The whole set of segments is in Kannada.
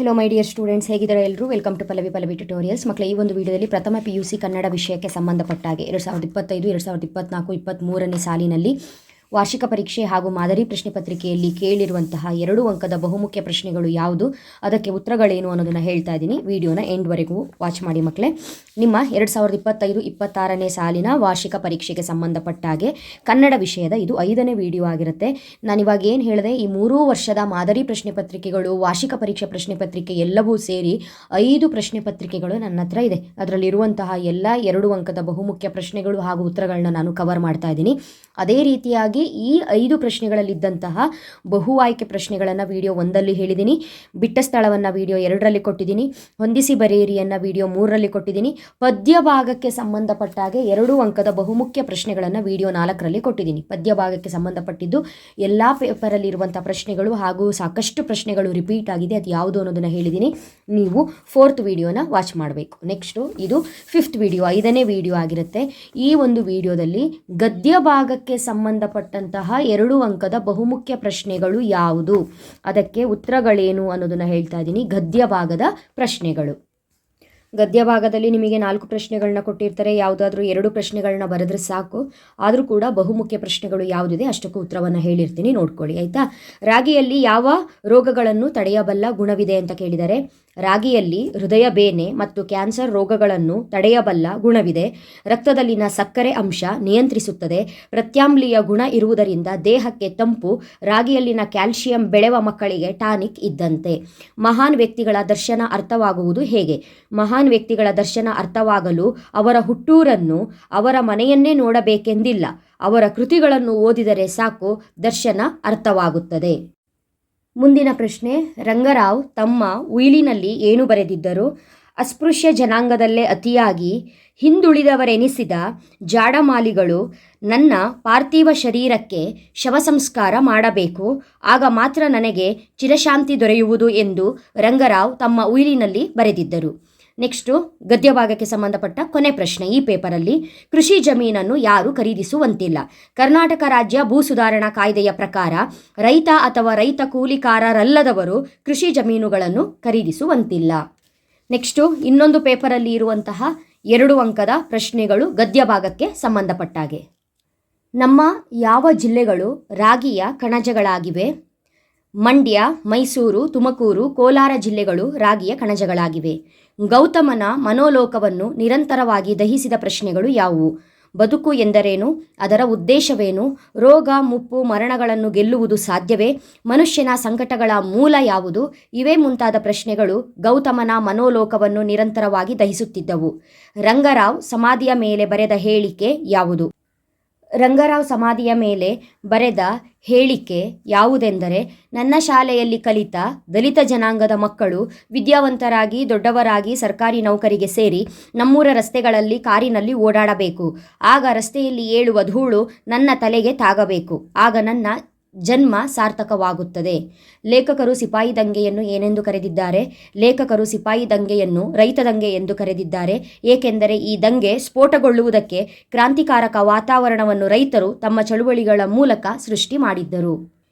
ಹೆಲೋ ಮೈ ಡಿಯರ್ ಸ್ಟೂಡೆಂಟ್ಸ್, ಹೇಗಿದ್ದಾರೆ ಎಲ್ಲರೂ? Welcome to Pallavi tutorials. ಮಕ್ಕಳ ಈ ಒಂದು ವಿಡಿಯೋದಲ್ಲಿ ಪ್ರಥಮ PUC ಕನ್ನಡ ವಿಷಯಕ್ಕೆ ಸಂಬಂಧಪಟ್ಟಾಗೆ 2025, 2024, 23ನೇ ಸಾಲಿನಲ್ಲಿ ವಾರ್ಷಿಕ ಪರೀಕ್ಷೆ ಹಾಗೂ ಮಾದರಿ ಪ್ರಶ್ನೆ ಪತ್ರಿಕೆಯಲ್ಲಿ ಕೇಳಿರುವಂತಹ 2 ಅಂಕದ ಬಹುಮುಖ್ಯ ಪ್ರಶ್ನೆಗಳು ಯಾವುದು, ಅದಕ್ಕೆ ಉತ್ತರಗಳೇನು ಅನ್ನೋದನ್ನು ಹೇಳ್ತಾ ಇದ್ದೀನಿ. ವಿಡಿಯೋನ ಎಂಡ್ವರೆಗೂ ವಾಚ್ ಮಾಡಿ ಮಕ್ಕಳೇ. ನಿಮ್ಮ 2025, 26ನೇ ಸಾಲಿನ ವಾರ್ಷಿಕ ಪರೀಕ್ಷೆಗೆ ಸಂಬಂಧಪಟ್ಟಾಗೆ ಕನ್ನಡ ವಿಷಯದ ಇದು 5ನೇ ವಿಡಿಯೋ ಆಗಿರುತ್ತೆ. ನಾನಿವಾಗ ಏನು ಹೇಳಿದೆ, ಈ 3 ವರ್ಷದ ಮಾದರಿ ಪ್ರಶ್ನೆ ಪತ್ರಿಕೆಗಳು, ವಾರ್ಷಿಕ ಪರೀಕ್ಷೆ ಪ್ರಶ್ನೆ ಪತ್ರಿಕೆ ಎಲ್ಲವೂ ಸೇರಿ 5 ಪ್ರಶ್ನೆ ಪತ್ರಿಕೆಗಳು ನನ್ನ ಹತ್ರ ಇದೆ. ಅದರಲ್ಲಿರುವಂತಹ ಎಲ್ಲ 2 ಅಂಕದ ಬಹುಮುಖ್ಯ ಪ್ರಶ್ನೆಗಳು ಹಾಗೂ ಉತ್ತರಗಳನ್ನ ನಾನು ಕವರ್ ಮಾಡ್ತಾ ಇದ್ದೀನಿ. ಅದೇ ರೀತಿಯಾಗಿ ಈ 5 ಪ್ರಶ್ನೆಗಳಲ್ಲಿದ್ದಂತಹ ಬಹು ಆಯ್ಕೆ ಪ್ರಶ್ನೆಗಳನ್ನು ವಿಡಿಯೋ 1ರಲ್ಲಿ ಹೇಳಿದ್ದೀನಿ, ಬಿಟ್ಟ ಸ್ಥಳವನ್ನು ವಿಡಿಯೋ 2ರಲ್ಲಿ ಕೊಟ್ಟಿದ್ದೀನಿ, ಹೊಂದಿಸಿ ಬರೆಯಿರಿಯನ್ನು ವಿಡಿಯೋ 3ರಲ್ಲಿ ಕೊಟ್ಟಿದ್ದೀನಿ, ಪದ್ಯ ಭಾಗಕ್ಕೆ ಸಂಬಂಧಪಟ್ಟಾಗೆ 2 ಅಂಕದ ಬಹುಮುಖ್ಯ ಪ್ರಶ್ನೆಗಳನ್ನು ವಿಡಿಯೋ 4ರಲ್ಲಿ ಕೊಟ್ಟಿದ್ದೀನಿ. ಪದ್ಯ ಭಾಗಕ್ಕೆ ಸಂಬಂಧಪಟ್ಟಿದ್ದು ಎಲ್ಲ ಪೇಪರಲ್ಲಿ ಇರುವಂಥ ಪ್ರಶ್ನೆಗಳು ಹಾಗೂ ಸಾಕಷ್ಟು ಪ್ರಶ್ನೆಗಳು ರಿಪೀಟ್ ಆಗಿದೆ, ಅದು ಯಾವುದು ಅನ್ನೋದನ್ನು ಹೇಳಿದ್ದೀನಿ. ನೀವು 4th ವಿಡಿಯೋನ ವಾಚ್ ಮಾಡಬೇಕು. ನೆಕ್ಸ್ಟು ಇದು 5th ವಿಡಿಯೋ, 5ನೇ ವಿಡಿಯೋ ಆಗಿರುತ್ತೆ. ಈ ಒಂದು ವಿಡಿಯೋದಲ್ಲಿ ಗದ್ಯ ಭಾಗಕ್ಕೆ ಸಂಬಂಧಪಟ್ಟಂತಹ 2 ಅಂಕದ ಬಹುಮುಖ್ಯ ಪ್ರಶ್ನೆಗಳು ಯಾವುದು, ಅದಕ್ಕೆ ಉತ್ತರಗಳೇನು ಅನ್ನೋದನ್ನು ಹೇಳ್ತಾ ಇದ್ದೀನಿ. ಗದ್ಯ ಭಾಗದ ಪ್ರಶ್ನೆಗಳು. ಗದ್ಯ ಭಾಗದಲ್ಲಿ ನಿಮಗೆ 4 ಪ್ರಶ್ನೆಗಳನ್ನ ಕೊಟ್ಟಿರ್ತಾರೆ. ಯಾವುದಾದ್ರೂ 2 ಪ್ರಶ್ನೆಗಳನ್ನ ಬರೆದ್ರೆ ಸಾಕು. ಆದರೂ ಕೂಡ ಬಹುಮುಖ್ಯ ಪ್ರಶ್ನೆಗಳು ಯಾವುದಿದೆ ಅಷ್ಟಕ್ಕೂ ಉತ್ತರವನ್ನು ಹೇಳಿರ್ತೀನಿ, ನೋಡ್ಕೊಳ್ಳಿ ಆಯಿತಾ. ರಾಗಿಯಲ್ಲಿ ಯಾವ ರೋಗಗಳನ್ನು ತಡೆಯಬಲ್ಲ ಗುಣವಿದೆ ಅಂತ ಕೇಳಿದ್ದಾರೆ. ರಾಗಿಯಲ್ಲಿ ಹೃದಯ ಬೇನೆ ಮತ್ತು ಕ್ಯಾನ್ಸರ್ ರೋಗಗಳನ್ನು ತಡೆಯಬಲ್ಲ ಗುಣವಿದೆ. ರಕ್ತದಲ್ಲಿನ ಸಕ್ಕರೆ ಅಂಶ ನಿಯಂತ್ರಿಸುತ್ತದೆ. ಪ್ರತ್ಯಾಮ್ಲೀಯ ಗುಣ ಇರುವುದರಿಂದ ದೇಹಕ್ಕೆ ತಂಪು. ರಾಗಿಯಲ್ಲಿನ ಕ್ಯಾಲ್ಸಿಯಂ ಬೆಳೆವ ಮಕ್ಕಳಿಗೆ ಟಾನಿಕ್ ಇದ್ದಂತೆ. ಮಹಾನ್ ವ್ಯಕ್ತಿಗಳ ದರ್ಶನ ಅರ್ಥವಾಗುವುದು ಹೇಗೆ? ಮಹಾನ್ ವ್ಯಕ್ತಿಗಳ ದರ್ಶನ ಅರ್ಥವಾಗಲು ಅವರ ಹುಟ್ಟೂರನ್ನು, ಅವರ ಮನೆಯನ್ನೇ ನೋಡಬೇಕೆಂದಿಲ್ಲ. ಅವರ ಕೃತಿಗಳನ್ನು ಓದಿದರೆ ಸಾಕು, ದರ್ಶನ ಅರ್ಥವಾಗುತ್ತದೆ. ಮುಂದಿನ ಪ್ರಶ್ನೆ, ರಂಗರಾವ್ ತಮ್ಮ ಉಯಿಲಿನಲ್ಲಿ ಏನು ಬರೆದಿದ್ದರು? ಅಸ್ಪೃಶ್ಯ ಜನಾಂಗದಲ್ಲೇ ಅತಿಯಾಗಿ ಹಿಂದುಳಿದವರೆನಿಸಿದ ಜಾಡಮಾಲಿಗಳು ನನ್ನ ಪಾರ್ಥಿವ ಶರೀರಕ್ಕೆ ಶವ ಸಂಸ್ಕಾರ ಮಾಡಬೇಕು, ಆಗ ಮಾತ್ರ ನನಗೆ ಚಿರಶಾಂತಿ ದೊರೆಯುವುದು ಎಂದು ರಂಗರಾವ್ ತಮ್ಮ ಉಯಿಲಿನಲ್ಲಿ ಬರೆದಿದ್ದರು. ನೆಕ್ಸ್ಟು ಗದ್ಯ ಭಾಗಕ್ಕೆ ಸಂಬಂಧಪಟ್ಟ ಕೊನೆ ಪ್ರಶ್ನೆ ಈ ಪೇಪರಲ್ಲಿ. ಕೃಷಿ ಜಮೀನನ್ನು ಯಾರು ಖರೀದಿಸುವಂತಿಲ್ಲ. ಕರ್ನಾಟಕ ರಾಜ್ಯ ಭೂ ಸುಧಾರಣಾ ಕಾಯ್ದೆಯ ಪ್ರಕಾರ ರೈತ ಅಥವಾ ರೈತ ಕೂಲಿಕಾರರಲ್ಲದವರು ಕೃಷಿ ಜಮೀನುಗಳನ್ನು ಖರೀದಿಸುವಂತಿಲ್ಲ. ನೆಕ್ಸ್ಟು ಇನ್ನೊಂದು ಪೇಪರಲ್ಲಿ ಇರುವಂತಹ 2 ಅಂಕದ ಪ್ರಶ್ನೆಗಳು ಗದ್ಯ ಭಾಗಕ್ಕೆ ಸಂಬಂಧಪಟ್ಟಾಗೆ. ನಮ್ಮ ಯಾವ ಜಿಲ್ಲೆಗಳು ರಾಗಿಯ ಕಣಜಗಳಾಗಿವೆ? ಮಂಡ್ಯ, ಮೈಸೂರು, ತುಮಕೂರು, ಕೋಲಾರ ಜಿಲ್ಲೆಗಳು ರಾಗಿಯ ಕಣಜಗಳಾಗಿವೆ. ಗೌತಮನ ಮನೋಲೋಕವನ್ನು ನಿರಂತರವಾಗಿ ದಹಿಸಿದ ಪ್ರಶ್ನೆಗಳು ಯಾವುವು? ಬದುಕು ಎಂದರೇನು? ಅದರ ಉದ್ದೇಶವೇನು? ರೋಗ, ಮುಪ್ಪು, ಮರಣಗಳನ್ನು ಗೆಲ್ಲುವುದು ಸಾಧ್ಯವೇ? ಮನುಷ್ಯನ ಸಂಕಟಗಳ ಮೂಲ ಯಾವುದು? ಇವೇ ಮುಂತಾದ ಪ್ರಶ್ನೆಗಳು ಗೌತಮನ ಮನೋಲೋಕವನ್ನು ನಿರಂತರವಾಗಿ ದಹಿಸುತ್ತಿದ್ದವು. ರಂಗರಾವ್ ಸಮಾಧಿಯ ಮೇಲೆ ಬರೆದ ಹೇಳಿಕೆ ಯಾವುದು? ರಂಗರಾವ್ ಸಮಾಧಿಯ ಮೇಲೆ ಬರೆದ ಹೇಳಿಕೆ ಯಾವುದೆಂದರೆ, ನನ್ನ ಶಾಲೆಯಲ್ಲಿ ಕಲಿತ ದಲಿತ ಜನಾಂಗದ ಮಕ್ಕಳು ವಿದ್ಯಾವಂತರಾಗಿ ದೊಡ್ಡವರಾಗಿ ಸರ್ಕಾರಿ ನೌಕರಿಗೆ ಸೇರಿ ನಮ್ಮೂರ ರಸ್ತೆಗಳಲ್ಲಿ ಕಾರಿನಲ್ಲಿ ಓಡಾಡಬೇಕು. ಆಗ ರಸ್ತೆಯಲ್ಲಿ ಏಳುವ ಧೂಳು ನನ್ನ ತಲೆಗೆ ತಾಗಬೇಕು. ಆಗ ನನ್ನ ಜನ್ಮ ಸಾರ್ಥಕವಾಗುತ್ತದೆ. ಲೇಖಕರು ಸಿಪಾಯಿ ದಂಗೆಯನ್ನು ಏನೆಂದು ಕರೆದಿದ್ದಾರೆ? ಲೇಖಕರು ಸಿಪಾಯಿ ದಂಗೆಯನ್ನು ರೈತ ದಂಗೆ ಎಂದು ಕರೆದಿದ್ದಾರೆ. ಏಕೆಂದರೆ ಈ ದಂಗೆ ಸ್ಫೋಟಗೊಳ್ಳುವುದಕ್ಕೆ ಕ್ರಾಂತಿಕಾರಕ ವಾತಾವರಣವನ್ನು ರೈತರು ತಮ್ಮ ಚಳುವಳಿಗಳ ಮೂಲಕ ಸೃಷ್ಟಿ ಮಾಡಿದ್ದರು.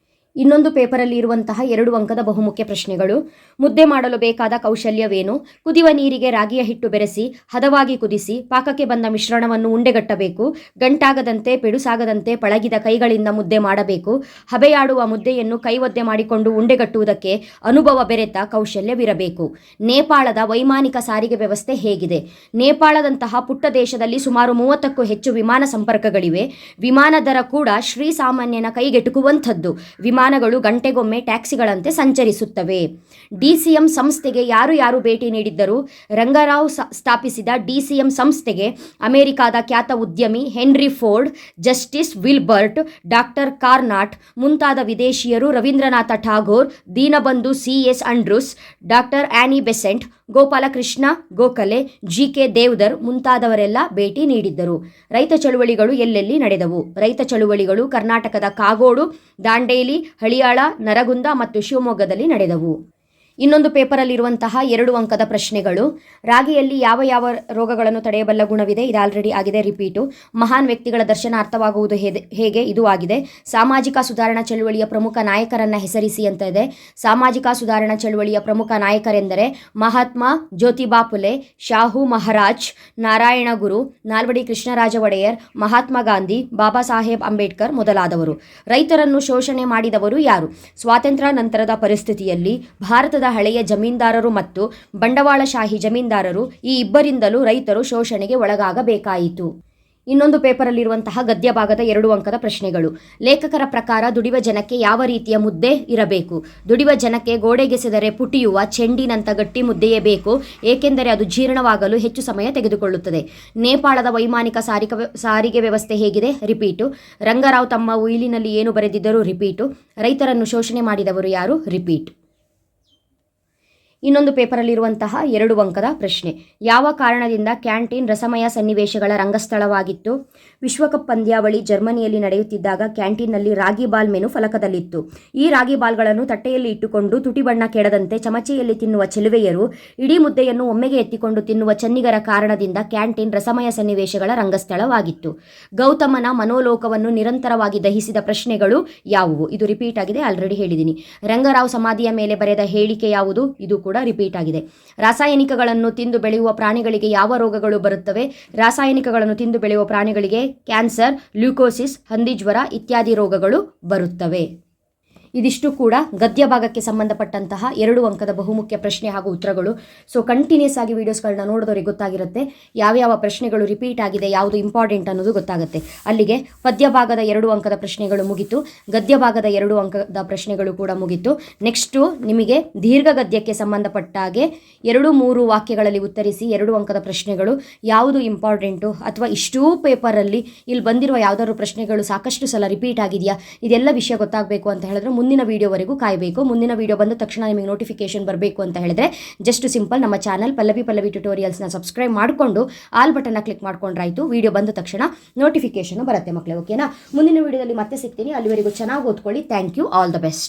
ಇನ್ನೊಂದು ಪೇಪರಲ್ಲಿ ಇರುವಂತಹ 2 ಅಂಕದ ಬಹುಮುಖ್ಯ ಪ್ರಶ್ನೆಗಳು. ಮುದ್ದೆ ಮಾಡಲು ಬೇಕಾದ ಕೌಶಲ್ಯವೇನು? ಕುದಿಯುವ ನೀರಿಗೆ ರಾಗಿಯ ಹಿಟ್ಟು ಬೆರೆಸಿ ಹದವಾಗಿ ಕುದಿಸಿ ಪಾಕಕ್ಕೆ ಬಂದ ಮಿಶ್ರಣವನ್ನು ಉಂಡೆಗಟ್ಟಬೇಕು. ಗಂಟಾಗದಂತೆ ಪೆಡುಸಾಗದಂತೆ ಪಳಗಿದ ಕೈಗಳಿಂದ ಮುದ್ದೆ ಮಾಡಬೇಕು. ಹಬೆಯಾಡುವ ಮುದ್ದೆಯನ್ನು ಕೈ ಒದ್ದೆ ಮಾಡಿಕೊಂಡು ಉಂಡೆಗಟ್ಟುವುದಕ್ಕೆ ಅನುಭವ ಬೆರೆತ ಕೌಶಲ್ಯವಿರಬೇಕು. ನೇಪಾಳದ ವೈಮಾನಿಕ ಸಾರಿಗೆ ವ್ಯವಸ್ಥೆ ಹೇಗಿದೆ? ನೇಪಾಳದಂತಹ ಪುಟ್ಟ ದೇಶದಲ್ಲಿ ಸುಮಾರು 30ಕ್ಕೂ ಹೆಚ್ಚು ವಿಮಾನ ಸಂಪರ್ಕಗಳಿವೆ. ವಿಮಾನ ದರ ಕೂಡ ಶ್ರೀಸಾಮಾನ್ಯನ ಕೈಗೆಟುಕುವಂಥದ್ದು. ವಿಮಾನಗಳು ಗಂಟೆಗೊಮ್ಮೆ ಟ್ಯಾಕ್ಸಿಗಳಂತೆ ಸಂಚರಿಸುತ್ತವೆ. DCM ಸಂಸ್ಥೆಗೆ ಯಾರು ಭೇಟಿ ನೀಡಿದ್ದರು? ರಂಗರಾವ್ ಸ್ಥಾಪಿಸಿದ DCM ಸಂಸ್ಥೆಗೆ ಅಮೆರಿಕಾದ ಖ್ಯಾತ ಉದ್ಯಮಿ Henry Ford, justice Wilbert, doctor Carnot ಮುಂತಾದ ವಿದೇಶಿಯರು, Rabindranath Tagore, Deenabandhu CS Andrews, doctor Annie Besant, Gopalakrishna Gokhale, GK Devdhar ಮುಂತಾದವರೆಲ್ಲ ಭೇಟಿ ನೀಡಿದ್ದರು. ರೈತ ಚಳುವಳಿಗಳು ಎಲ್ಲೆಲ್ಲಿ ನಡೆದವು? ರೈತ ಚಳುವಳಿಗಳು ಕರ್ನಾಟಕದ ಕಾಗೋಡು, ದಾಂಡೇಲಿ, ಹಳಿಯಾಳ, ನರಗುಂದ ಮತ್ತು ಶಿವಮೊಗ್ಗದಲ್ಲಿ ನಡೆದವು. ಇನ್ನೊಂದು ಪೇಪರಲ್ಲಿರುವಂತಹ 2 ಅಂಕದ ಪ್ರಶ್ನೆಗಳು. ರಾಗಿಯಲ್ಲಿ ಯಾವ ಯಾವ ರೋಗಗಳನ್ನು ತಡೆಯಬಲ್ಲ ಗುಣವಿದೆ? ಇದು ಆಲ್ರೆಡಿ ಆಗಿದೆ, ರಿಪೀಟು. ಮಹಾನ್ ವ್ಯಕ್ತಿಗಳ ದರ್ಶನ ಅರ್ಥವಾಗುವುದು ಹೇಗೆ? ಇದು ಆಗಿದೆ. ಸಾಮಾಜಿಕ ಸುಧಾರಣಾ ಚಳುವಳಿಯ ಪ್ರಮುಖ ನಾಯಕರನ್ನ ಹೆಸರಿಸಿ ಅಂತ ಇದೆ. ಸಾಮಾಜಿಕ ಸುಧಾರಣಾ ಚಳುವಳಿಯ ಪ್ರಮುಖ ನಾಯಕರೆಂದರೆ ಮಹಾತ್ಮ ಜ್ಯೋತಿಬಾ ಫುಲೆ, ಶಾಹು ಮಹಾರಾಜ್, ನಾರಾಯಣ ಗುರು, ನಾಲ್ವಡಿ ಕೃಷ್ಣರಾಜ ಒಡೆಯರ್, ಮಹಾತ್ಮ ಗಾಂಧಿ, ಬಾಬಾ ಸಾಹೇಬ್ ಅಂಬೇಡ್ಕರ್ ಮೊದಲಾದವರು. ರೈತರನ್ನು ಶೋಷಣೆ ಮಾಡಿದವರು ಯಾರು? ಸ್ವಾತಂತ್ರ್ಯ ನಂತರದ ಪರಿಸ್ಥಿತಿಯಲ್ಲಿ ಭಾರತದ ಹಳೆಯ ಜಮೀನ್ದಾರರು ಮತ್ತು ಬಂಡವಾಳಶಾಹಿ ಜಮೀನ್ದಾರರು ಈ ಇಬ್ಬರಿಂದಲೂ ರೈತರು ಶೋಷಣೆಗೆ ಒಳಗಾಗಬೇಕಾಯಿತು. ಇನ್ನೊಂದು ಪೇಪರಲ್ಲಿರುವಂತಹ ಗದ್ಯ ಭಾಗದ 2 ಅಂಕದ ಪ್ರಶ್ನೆಗಳು. ಲೇಖಕರ ಪ್ರಕಾರ ದುಡಿವ ಜನಕ್ಕೆ ಯಾವ ರೀತಿಯ ಮುದ್ದೆ ಇರಬೇಕು? ದುಡಿವ ಜನಕ್ಕೆ ಗೋಡೆಗೆಸೆದರೆ ಪುಟಿಯುವ ಚೆಂಡಿನಂಥ ಗಟ್ಟಿ ಮುದ್ದೆಯೇ ಬೇಕು, ಏಕೆಂದರೆ ಅದು ಜೀರ್ಣವಾಗಲು ಹೆಚ್ಚು ಸಮಯ ತೆಗೆದುಕೊಳ್ಳುತ್ತದೆ. ನೇಪಾಳದ ವೈಮಾನಿಕ ಸಾರಿಗೆ ವ್ಯವಸ್ಥೆ ಹೇಗಿದೆ? ರಿಪೀಟು. ರಂಗರಾವ್ ತಮ್ಮ ಉಯಿಲಿನಲ್ಲಿ ಏನು ಬರೆದಿದ್ದರು? ರಿಪೀಟು. ರೈತರನ್ನು ಶೋಷಣೆ ಮಾಡಿದವರು ಯಾರು? ರಿಪೀಟ್. ಇನ್ನೊಂದು ಪೇಪರಲ್ಲಿರುವಂತಹ 2 ಅಂಕದ ಪ್ರಶ್ನೆ. ಯಾವ ಕಾರಣದಿಂದ ಕ್ಯಾಂಟೀನ್ ರಸಮಯ ಸನ್ನಿವೇಶಗಳ ರಂಗಸ್ಥಳವಾಗಿತ್ತು? ವಿಶ್ವಕಪ್ ಪಂದ್ಯಾವಳಿ ಜರ್ಮನಿಯಲ್ಲಿ ನಡೆಯುತ್ತಿದ್ದಾಗ ಕ್ಯಾಂಟೀನ್ನಲ್ಲಿ ರಾಗಿ ಬಾಲ್ ಮೆನು ಫಲಕದಲ್ಲಿತ್ತು. ಈ ರಾಗಿ ಬಾಲ್ಗಳನ್ನು ತಟ್ಟೆಯಲ್ಲಿ ಇಟ್ಟುಕೊಂಡು ತುಟಿ ಬಣ್ಣ ಕೆಡದಂತೆ ಚಮಚೆಯಲ್ಲಿ ತಿನ್ನುವ ಚೆಲುವೆಯರು ಇಡೀ ಮುದ್ದೆಯನ್ನು ಒಮ್ಮೆಗೆ ಎತ್ತಿಕೊಂಡು ತಿನ್ನುವ ಚೆನ್ನಿಗರ ಕಾರಣದಿಂದ ಕ್ಯಾಂಟೀನ್ ರಸಮಯ ಸನ್ನಿವೇಶಗಳ ರಂಗಸ್ಥಳವಾಗಿತ್ತು. ಗೌತಮನ ಮನೋಲೋಕವನ್ನು ನಿರಂತರವಾಗಿ ದಹಿಸಿದ ಪ್ರಶ್ನೆಗಳು ಯಾವುವು? ಇದು ರಿಪೀಟ್ ಆಗಿದೆ, ಆಲ್ರೆಡಿ ಹೇಳಿದ್ದೀನಿ. ರಂಗರಾವ್ ಸಮಾಧಿಯ ಮೇಲೆ ಬರೆದ ಹೇಳಿಕೆ ಯಾವುದು? ಇದು ಕೂಡ ರಿಪೀಟ್ ಆಗಿದೆ. ರಾಸಾಯನಿಕಗಳನ್ನು ತಿಂದು ಬೆಳೆಯುವ ಪ್ರಾಣಿಗಳಿಗೆ ಯಾವ ರೋಗಗಳು ಬರುತ್ತವೆ? ರಾಸಾಯನಿಕಗಳನ್ನು ತಿಂದು ಬೆಳೆಯುವ ಪ್ರಾಣಿಗಳಿಗೆ ಕ್ಯಾನ್ಸರ್, ಲ್ಯೂಕೋಸಿಸ್, ಹಂದಿಜ್ವರ ಇತ್ಯಾದಿ ರೋಗಗಳು ಬರುತ್ತವೆ. ಇದಿಷ್ಟು ಕೂಡ ಗದ್ಯ ಭಾಗಕ್ಕೆ ಸಂಬಂಧಪಟ್ಟಂತಹ 2 ಅಂಕದ ಬಹುಮುಖ್ಯ ಪ್ರಶ್ನೆ ಹಾಗೂ ಉತ್ತರಗಳು. ಸೊ ಕಂಟಿನ್ಯೂಸ್ ಆಗಿ ವೀಡಿಯೋಸ್ಗಳನ್ನ ನೋಡಿದವರಿಗೆ ಗೊತ್ತಾಗಿರುತ್ತೆ ಯಾವ್ಯಾವ ಪ್ರಶ್ನೆಗಳು ರಿಪೀಟ್ ಆಗಿದೆ, ಯಾವುದು ಇಂಪಾರ್ಟೆಂಟ್ ಅನ್ನೋದು ಗೊತ್ತಾಗುತ್ತೆ. ಅಲ್ಲಿಗೆ ಪದ್ಯ ಭಾಗದ 2 ಅಂಕದ ಪ್ರಶ್ನೆಗಳು ಮುಗಿತು, ಗದ್ಯ ಭಾಗದ 2 ಅಂಕದ ಪ್ರಶ್ನೆಗಳು ಕೂಡ ಮುಗಿತು. ನೆಕ್ಸ್ಟು ನಿಮಗೆ ದೀರ್ಘ ಗದ್ಯಕ್ಕೆ ಸಂಬಂಧಪಟ್ಟ ಹಾಗೆ 2-3 ವಾಕ್ಯಗಳಲ್ಲಿ ಉತ್ತರಿಸಿ 2 ಅಂಕದ ಪ್ರಶ್ನೆಗಳು ಯಾವುದು ಇಂಪಾರ್ಟೆಂಟು, ಅಥವಾ ಇಷ್ಟೂ ಪೇಪರಲ್ಲಿ ಇಲ್ಲಿ ಬಂದಿರುವ ಯಾವುದಾದ್ರು ಪ್ರಶ್ನೆಗಳು ಸಾಕಷ್ಟು ಸಲ ರಿಪೀಟ್ ಆಗಿದೆಯಾ, ಇದೆಲ್ಲ ವಿಷಯ ಗೊತ್ತಾಗಬೇಕು ಅಂತ ಹೇಳಿದ್ರೆ ಮುಂದಿನ ವಿಡಿಯೋವರೆಗೂ ಕಾಯಬೇಕು. ಮುಂದಿನ ವಿಡಿಯೋ ಬಂದ ತಕ್ಷಣ ನಿಮಗೆ ನೋಟಿಫಿಕೇಶನ್ ಬರಬೇಕು ಅಂತ ಹೇಳಿದ್ರೆ ಜಸ್ಟ್ ಸಿಂಪಲ್ ನಮ್ಮ ಚಾನಲ್ ಪಲ್ಲವಿ ಟ್ಯುಟೋರಿಯಲ್ಸ್ನ ಸಬ್ಸ್ಕ್ರೈಬ್ ಮಾಡಿಕೊಂಡು ಆಲ್ ಬಟನ್ನ ಕ್ಲಿಕ್ ಮಾಡ್ಕೊಂಡ್ರಾಯ್ತು. ವಿಡಿಯೋ ಬಂದ ತಕ್ಷಣ ನೋಟಿಫಿಕೇಶನ್ ಬರುತ್ತೆ ಮಕ್ಕಳೇ. ಓಕೆನಾ? ಮುಂದಿನ ವಿಡಿಯೋದಲ್ಲಿ ಮತ್ತೆ ಸಿಗ್ತೀನಿ. ಅಲ್ಲಿವರೆಗೂ ಚೆನ್ನಾಗಿ ಓದ್ಕೊಳ್ಳಿ. Thank you. All the best.